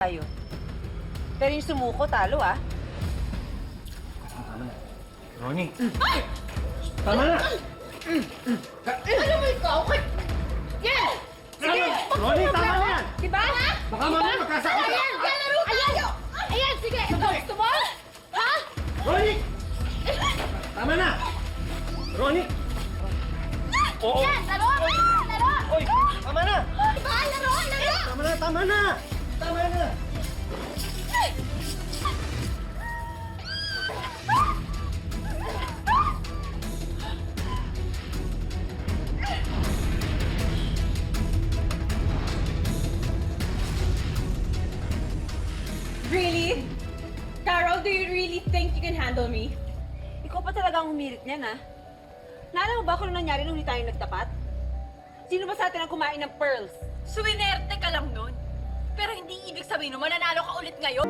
tayo. Pero yung sumuko, talo ah. Tama na. Ronnie! Tama na! Alam mo ikaw? Yan! Sige! Ronnie, tama na yan! Diba? Baka mamaya magkasakit ka! Ayan! Lalaro ka! Ayan! Sige! Gusto mo? Ha? Ronnie! Tama na! Ronnie! Oo! Yan! Laro! Laro! Oy! Tama na! Diba? Laro! Laro! Tama na! Tama na! Tama na! Really? Carol, do you really think you can handle me? Ikaw pa talaga ang humirit niyan ah. Naalala mo ba kung ano nangyari nung hindi tayo nagtapat? Sino ba sa atin ang kumain ng pearls? Swinerte ka lang nun. Pero hindi ibig sabihin na mananalo ka ulit ngayon.